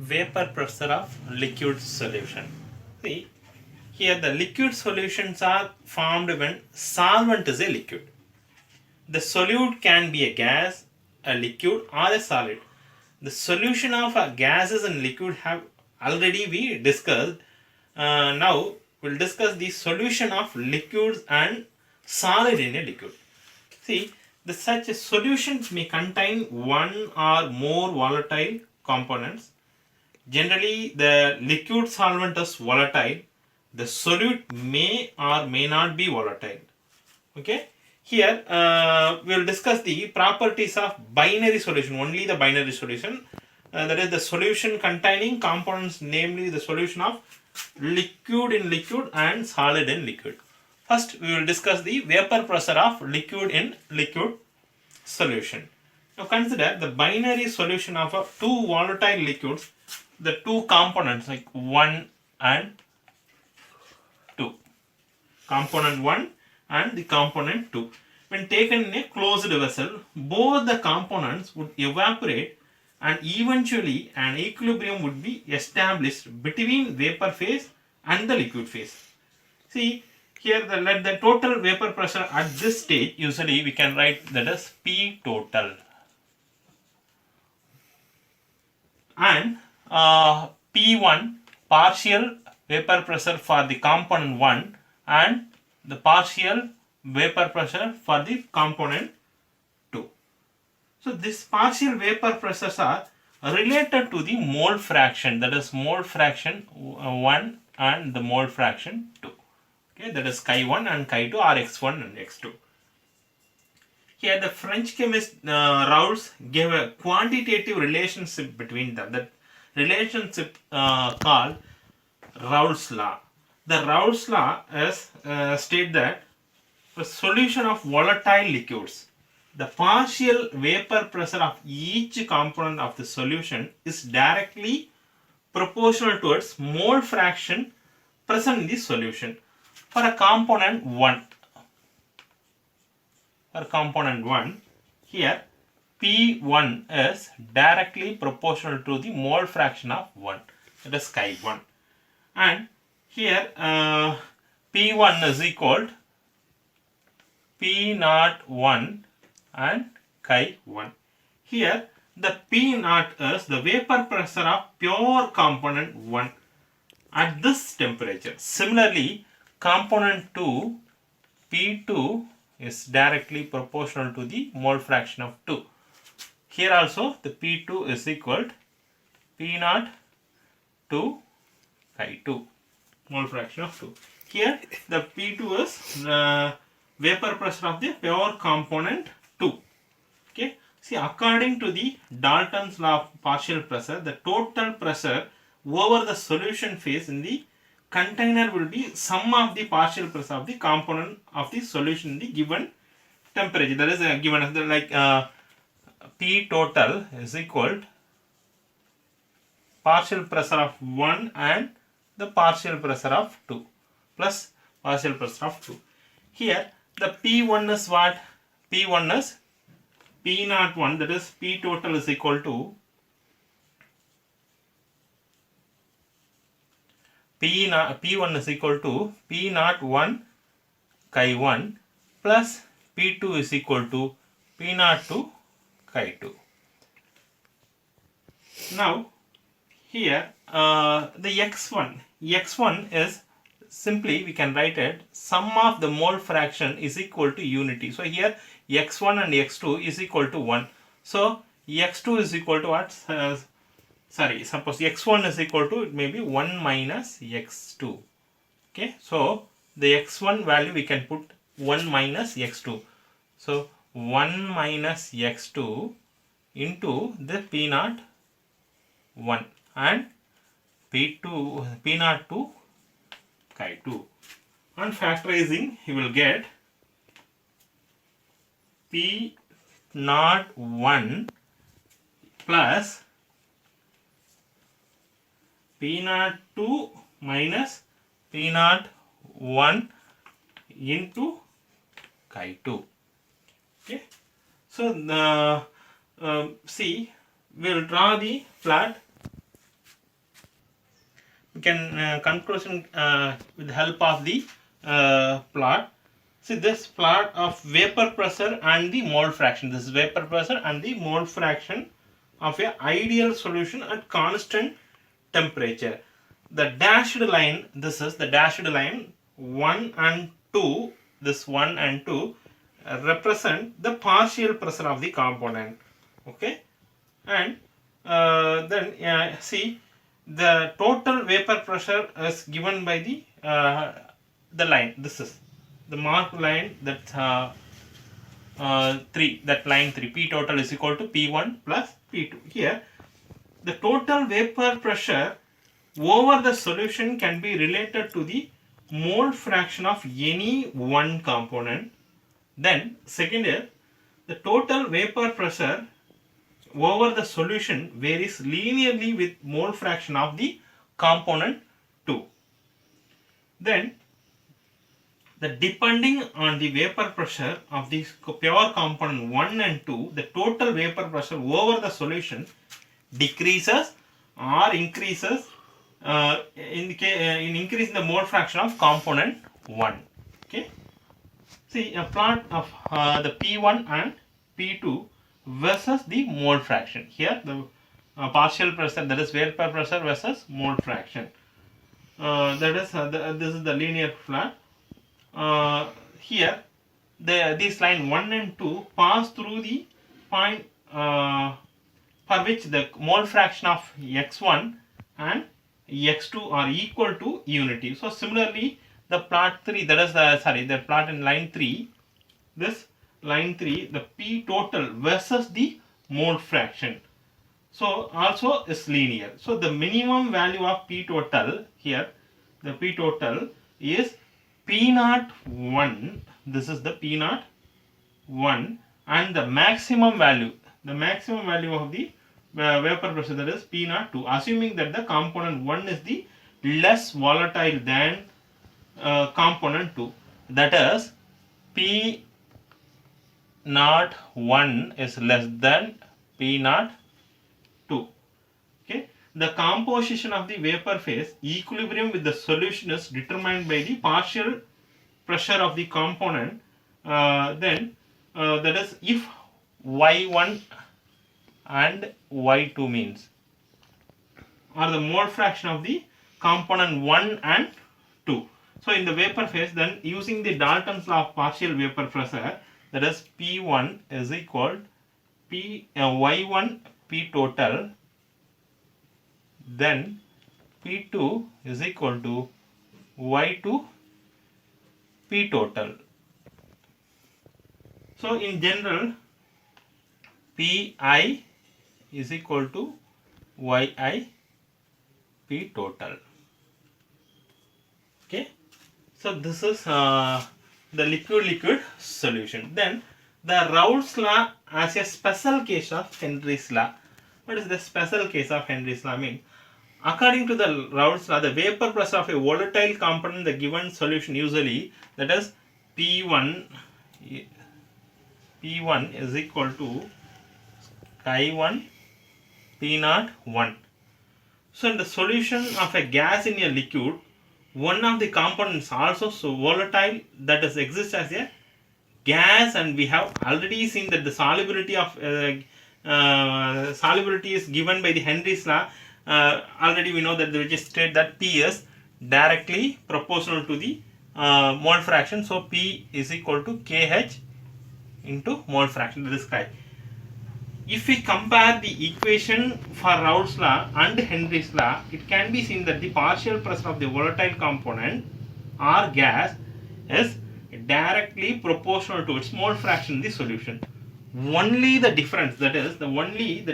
Vapor pressure of liquid solution. See, here the liquid solutions are formed when solvent is a liquid. The solute can be a gas, a liquid or a solid. The solution of gases and liquid have already we discussed. Now we'll discuss the solution of liquids and solid in a liquid. See, such solutions may contain one or more volatile components. Generally, the liquid solvent is volatile. The solute may or may not be volatile. Okay. Here, we will discuss the properties of binary solution, only the binary solution. That is the solution containing components, namely the solution of liquid in liquid and solid in liquid. First, we will discuss the vapor pressure of liquid in liquid solution. Now, consider the binary solution of two volatile liquids, the two components like 1 and 2. Component 1 and the component 2. When taken in a closed vessel, both the components would evaporate and eventually an equilibrium would be established between vapor phase and the liquid phase. See, here let the total vapor pressure at this stage, usually we can write that as P total. And P1 partial vapor pressure for the component 1 and the partial vapor pressure for the component 2. So this partial vapor pressures are related to the mole fraction, that is mole fraction 1 and the mole fraction 2. Okay, that is chi1 and chi2 or x1 and x2. Here the French chemist Raoult gave a quantitative relationship between them. That relationship called Raoult's law. The Raoult's law is state that the solution of volatile liquids, the partial vapor pressure of each component of the solution is directly proportional to its mole fraction present in the solution. For a component 1, here P1 is directly proportional to the mole fraction of 1, that is chi1. And here P1 is equal to P01 and chi1. Here the P0 is the vapor pressure of pure component 1 at this temperature. Similarly, component 2 P2 is directly proportional to the mole fraction of 2. Here also the P2 is equal to P0 to chi2, mole fraction of 2. Here the P2 is vapor pressure of the pure component 2. Okay. See, according to the Dalton's law of partial pressure, the total pressure over the solution phase in the container will be sum of the partial pressure of the component of the solution in the given temperature. That is given as like P total is equal to partial pressure of 1 and the partial pressure of 2 plus partial pressure of 2. Here the P1 is what? P1 is P01, that is P total is equal to P1 is equal to P01 chi1 plus P2 is equal to P02 chi2. Now here the x1 is simply we can write it sum of the mole fraction is equal to unity. So here x1 and x2 is equal to 1. So x2 is equal to what? Suppose x1 is equal to maybe 1 minus x2. Okay, so the x1 value we can put 1 minus x2. So 1 minus x2 into the P0 1 and P0 2 chi2. On factorizing, you will get P0 1 plus P0 2 minus P0 1 into chi2. Okay. So see, we will draw the flat we can conclusion with the help of the plot. See this plot of vapor pressure and the mole fraction. This is vapor pressure and the mole fraction of a ideal solution at constant temperature. The dashed line, this is the dashed line 1 and 2, this 1 and 2 represent the partial pressure of the component. Okay, and then see the total vapor pressure is given by the line. This is the marked line, that 3, that line 3, P total is equal to P1 plus P2. Here the total vapor pressure over the solution can be related to the mole fraction of any one component. Then second is the total vapor pressure over the solution varies linearly with mole fraction of the component 2. Then the depending on the vapor pressure of the pure component 1 and 2, the total vapor pressure over the solution decreases or increases in increasing the mole fraction of component 1. Okay. See a plot of the P1 and P2 versus the mole fraction. Here the partial pressure, that is vapor pressure versus mole fraction. That is this is the linear plot. Here this line 1 and 2 pass through the point for which the mole fraction of x1 and x2 are equal to unity. So similarly the plot 3, that is the plot in line 3, this line 3, the P total versus the mole fraction, so also is linear. So the minimum value of P total here, the P total is P01, this is the P01, and the maximum value of the vapor pressure, that is P02, assuming that the component 1 is the less volatile than component 2, that is P01 is less than P02. Okay, the composition of the vapor phase equilibrium with the solution is determined by the partial pressure of the component. Then that is if y1 and y2 means, or the mole fraction of the component 1 and 2. So in the vapor phase, then using the Dalton's law of partial vapor pressure, that is P1 is equal y1 P total, then P2 is equal to y2 P total. So in general, Pi is equal to yi P total. Okay, so this is the liquid solution. Then the Raoult's law as a special case of Henry's law. What is the special case of Henry's law mean? According to the Raoult's law, the vapor pressure of a volatile component in the given solution usually, that is P1 is equal to chi1 P01. So in the solution of a gas in a liquid, one of the components also so volatile, that is exists as a gas, and we have already seen that the solubility of solubility is given by the Henry's law. Already we know that we just state that P is directly proportional to the mole fraction. So P is equal to KH into mole fraction, that is chi. If we compare the equation for Raoult's law and Henry's law, it can be seen that the partial pressure of the volatile component or gas is directly proportional to its mole fraction in the solution. Only the difference, that is the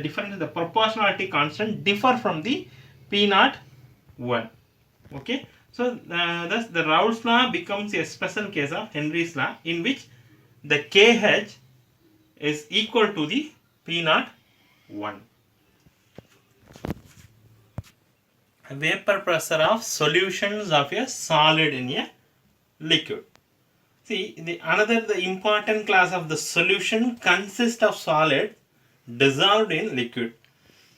difference in the proportionality constant differ from the P01. Okay, so thus the Raoult's law becomes a special case of Henry's law, in which the KH is equal to the P01. Vapor pressure of solutions of a solid in a liquid. See, the important class of the solution consists of solid dissolved in liquid.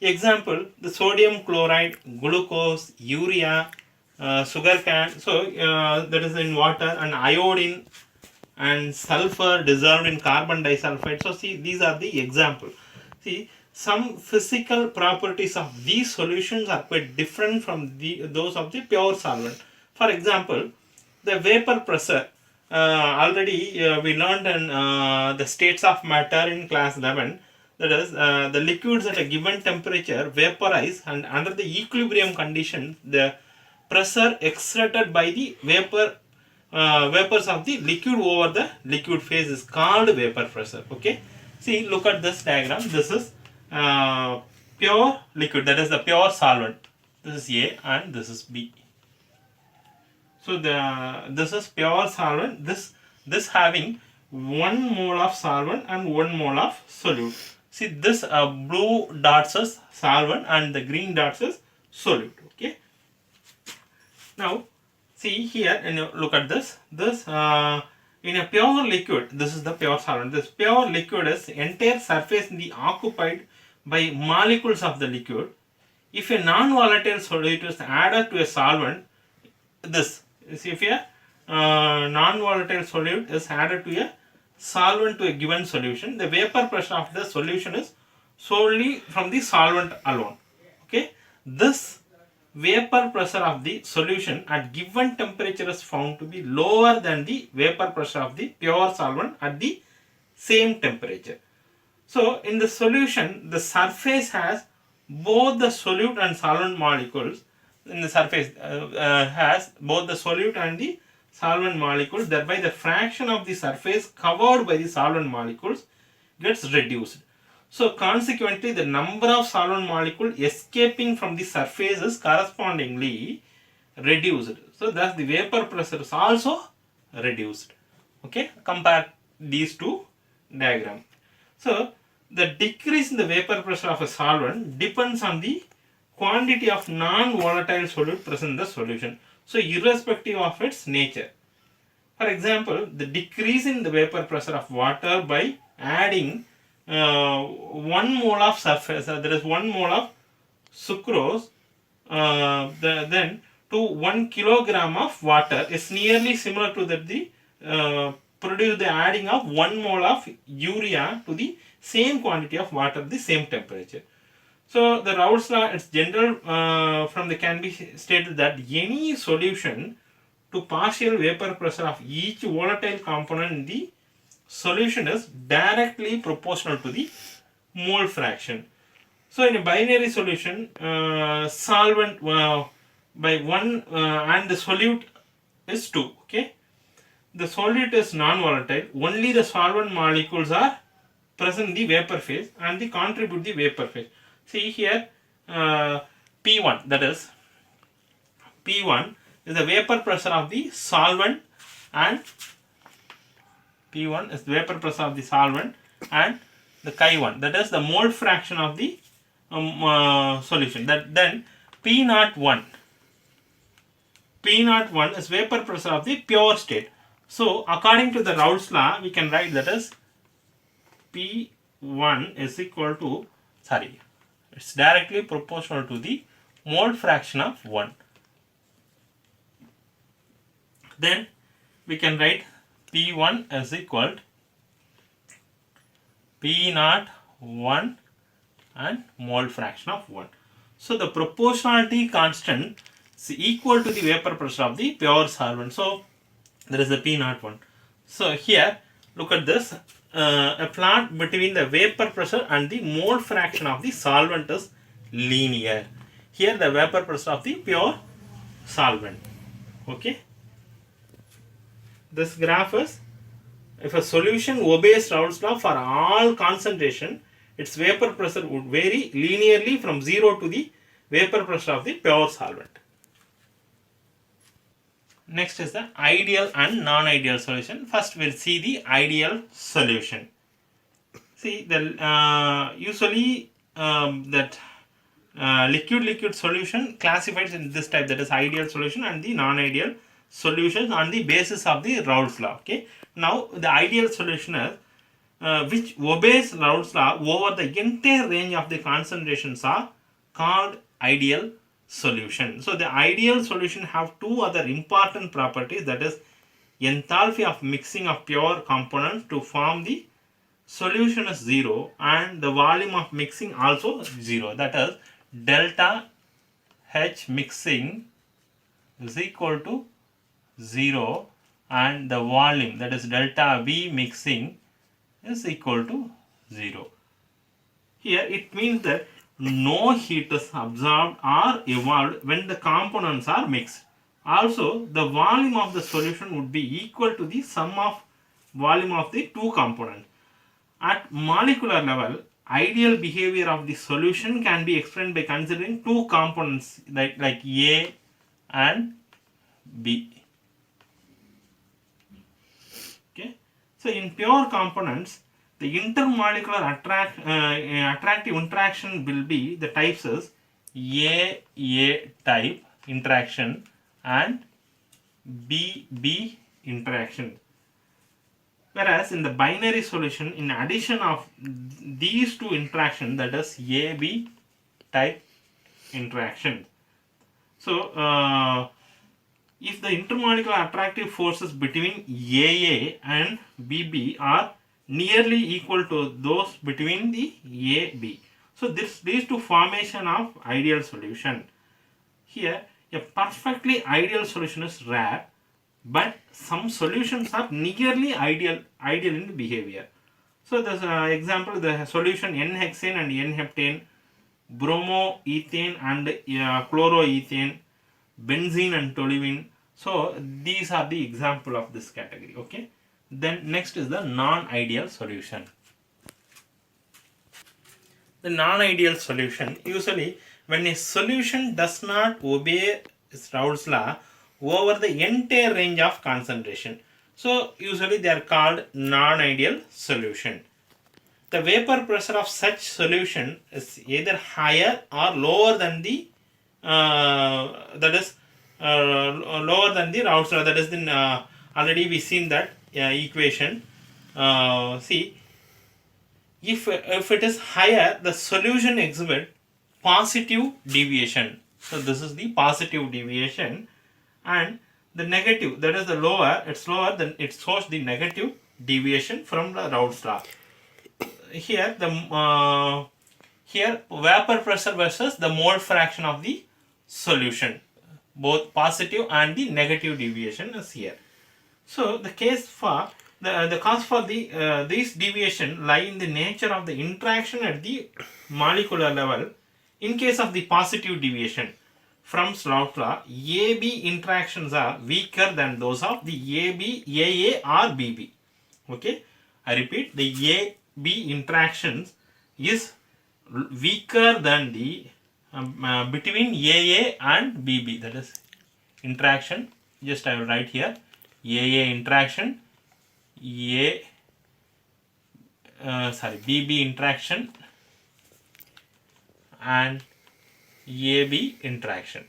Example, the sodium chloride, glucose, urea, sugar cane, so that is in water, and iodine and sulfur dissolved in carbon disulfide. So see, these are the example. See, some physical properties of these solutions are quite different from those of the pure solvent. For example, the vapor pressure, already we learned in the states of matter in class 11. That is, the liquids at a given temperature vaporize, and under the equilibrium condition, the pressure exerted by the vapors of the liquid over the liquid phase is called vapor pressure. Okay, see, look at this diagram. This is pure liquid, that is the pure solvent. This is A and this is B. So this is pure solvent. This having 1 mole of solvent and 1 mole of solute. See, this blue dots is solvent and the green dots is solute. Okay. Now see here, and look at this. This in a pure liquid, this is the pure solvent. This pure liquid is entire surface occupied by molecules of the liquid. If a non-volatile solute is added to a solvent, this is if a non-volatile solute is added to a solvent to a given solution, the vapor pressure of the solution is solely from the solvent alone. Okay, this vapor pressure of the solution at given temperature is found to be lower than the vapor pressure of the pure solvent at the same temperature. So in the solution, the surface has both the solute and solvent molecules. In the surface has both the solute and the solvent molecules, thereby the fraction of the surface covered by the solvent molecules gets reduced. So consequently, the number of solvent molecules escaping from the surface is correspondingly reduced. So thus the vapor pressure is also reduced. Okay, compare these two diagrams. So the decrease in the vapor pressure of a solvent depends on the quantity of non-volatile solute present in the solution. So irrespective of its nature. For example, the decrease in the vapor pressure of water by adding 1 mole of surface, there is 1 mole of sucrose, then to 1 kilogram of water is nearly similar to that the produce the adding of 1 mole of urea to the same quantity of water at the same temperature. So the Raoult's law, its general from the can be stated that any solution to partial vapor pressure of each volatile component in the solution is directly proportional to the mole fraction. So in a binary solution, solvent by 1 and the solute is 2. Okay, the solute is non-volatile. Only the solvent molecules are present in the vapor phase and they contribute the vapor phase. See here, P1, that is P1 is the vapor pressure of the solvent, and P1 is the vapor pressure of the solvent, and the Chi1, that is the mole fraction of the solution. That then P01 is vapor pressure of the pure state. So according to the Raoult's law, we can write that as P1 is equal to, it's directly proportional to the mole fraction of 1. Then we can write P1 is equal to P01 and mole fraction of 1. So the proportionality constant is equal to the vapor pressure of the pure solvent. So there is the P01. So here, look at this. A plot between the vapor pressure and the mole fraction of the solvent is linear. Here the vapor pressure of the pure solvent. Okay. This graph is, if a solution obeys Raoult's law for all concentration, its vapor pressure would vary linearly from 0 to the vapor pressure of the pure solvent. Next is the ideal and non-ideal solution. First we'll see the ideal solution. See, the usually that liquid solution classified in this type, that is ideal solution and the non-ideal solutions on the basis of the Raoult's law. Okay. Now the ideal solution is which obeys Raoult's law over the entire range of the concentrations are called ideal solution. So the ideal solution have two other important properties, that is enthalpy of mixing of pure components to form the solution is 0 and the volume of mixing also 0, that is delta H mixing is equal to 0 and the volume, that is delta V mixing, is equal to 0. Here it means that no heat is absorbed or evolved when the components are mixed. Also, the volume of the solution would be equal to the sum of volume of the two components. At molecular level, ideal behavior of the solution can be explained by considering two components like A and B. Okay. So in pure components, the intermolecular attractive interaction will be the types as A type interaction and B interaction. Whereas in the binary solution, in addition of these two interactions, that is AB type interaction. So if the intermolecular attractive forces between AA and BB are nearly equal to those between the AB, so this leads to formation of ideal solution. Here a perfectly ideal solution is rare, but some solutions are nearly ideal in behavior. So there's an example, the solution N-hexane and N-heptane, bromoethane and chloroethane, benzene and toluene. So these are the example of this category. Okay. Then next is the non-ideal solution. The non-ideal solution, usually when a solution does not obey Raoult's law over the entire range of concentration. So usually they are called non-ideal solution. The vapor pressure of such solution is either higher or lower than the lower than the Raoult's law. That is the already we seen that equation. See, if it is higher, the solution exhibit positive deviation. So this is the positive deviation, and the negative, that is the lower, it's lower, then it shows the negative deviation from the Raoult's law. Here the here vapor pressure versus the mole fraction of the solution, both positive and the negative deviation is here. So the case for the cause for the this deviation lie in the nature of the interaction at the molecular level. In case of the positive deviation from Raoult's law, AB interactions are weaker than those of the AA or BB. Okay, I repeat, the AB interactions is weaker than the between AA and BB. That is interaction. Just I will write here AA interaction, BB interaction and AB interaction.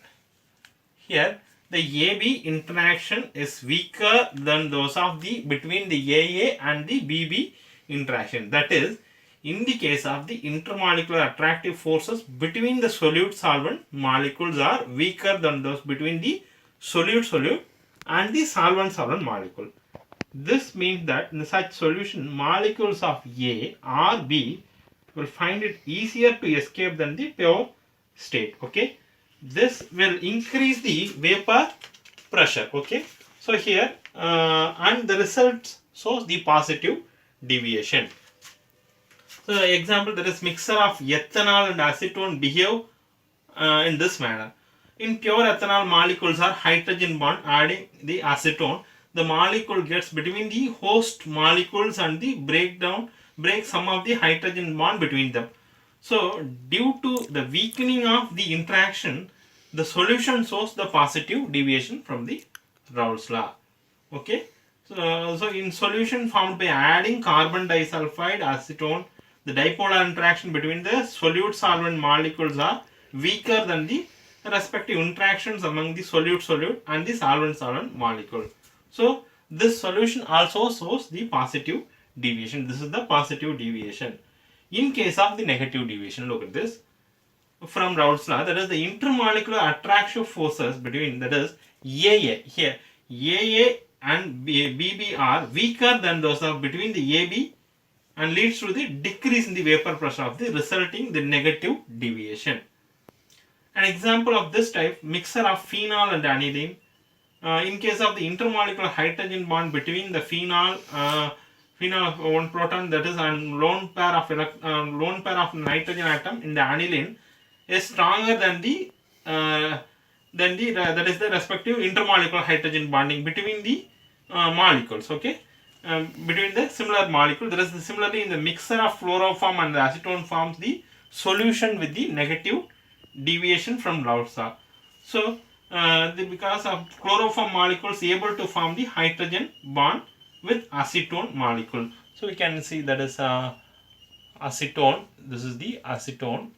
Here the AB interaction is weaker than those of the between the AA and the BB interaction. That is, in the case of the intermolecular attractive forces between the solute-solvent molecules are weaker than those between the solute-solute and the solvent-solvent molecule. This means that in such solution, molecules of A or B will find it easier to escape than the pure state. Okay, this will increase the vapor pressure. Okay, so here and the result shows the positive deviation. So example, there is mixture of ethanol and acetone behave in this manner. In pure ethanol, molecules are hydrogen bond adding the acetone. The molecule gets between the host molecules and the break some of the hydrogen bond between them. So due to the weakening of the interaction, the solution shows the positive deviation from the Raoult's law. Okay. So in solution formed by adding carbon disulfide acetone, the dipolar interaction between the solute-solvent molecules are weaker than the respective interactions among the solute-solute and the solvent-solvent molecule. So this solution also shows the positive deviation. This is the positive deviation. In case of the negative deviation, look at this. From Raoult's law, that is the intermolecular attractive forces between, that is AA, here AA and BB are weaker than those of between the AB and leads to the decrease in the vapor pressure of the resulting the negative deviation. An example of this type, mixture of phenol and aniline. In case of the intermolecular hydrogen bond between the phenol of one proton, that is a lone pair of nitrogen atom in the aniline is stronger than the that is the respective intermolecular hydrogen bonding between the molecules. Okay, between the similar molecule, there is similarly in the mixture of chloroform and the acetone forms the solution with the negative deviation from Raoult's law. So because of chloroform molecules able to form the hydrogen bond with acetone molecule. So we can see that is acetone. This is the acetone,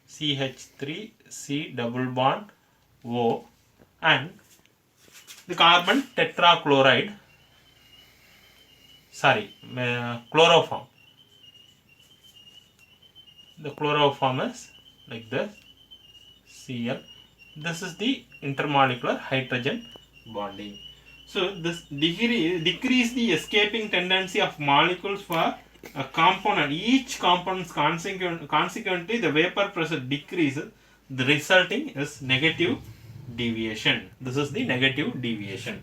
CH3C double bond O, and the carbon tetrachloride, chloroform. The chloroform is like this, Cl. This is the intermolecular hydrogen bonding. So this decrease the escaping tendency of molecules for a component. Each component consequently the vapor pressure decreases. The resulting is negative deviation. This is the negative deviation.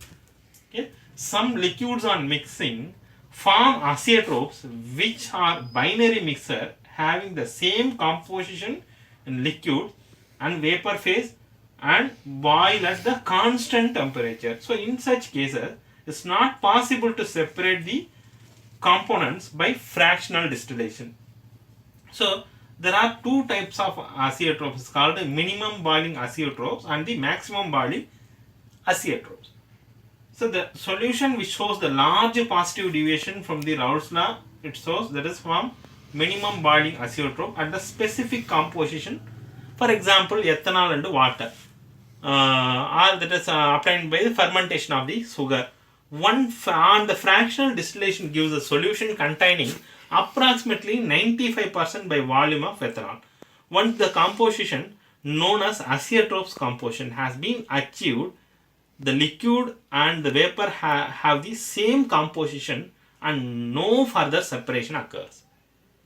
Okay. Some liquids on mixing form azeotropes, which are binary mixture having the same composition in liquid and vapor phase and boil at the constant temperature. So in such cases, it's not possible to separate the components by fractional distillation. So there are two types of azeotropes. It's called the minimum boiling azeotropes and the maximum boiling azeotropes. So the solution which shows the large positive deviation from the Raoult's law, it shows that is from minimum boiling azeotrope at the specific composition. For example, ethanol and water, or that is obtained by the fermentation of the sugar. On the fractional distillation gives a solution containing approximately 95% by volume of ethanol. Once the composition known as azeotropes composition has been achieved, the liquid and the vapor have the same composition and no further separation occurs.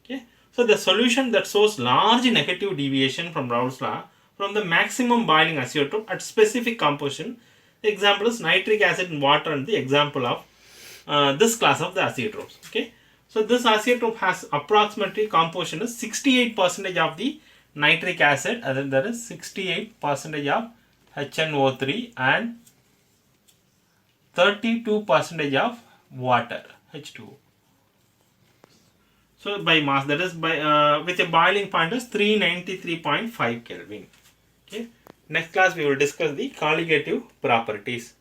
Okay. So the solution that shows large negative deviation from Raoult's law from the maximum boiling azeotrope at specific composition. The example is nitric acid in water and the example of this class of the azeotropes. Okay. So this azeotrope has approximately composition is 68% of the nitric acid, and then there is 68% of HNO3 and 32% of water, H2O. So by mass, that is by with a boiling point is 393.5 Kelvin. Okay. Next class we will discuss the colligative properties.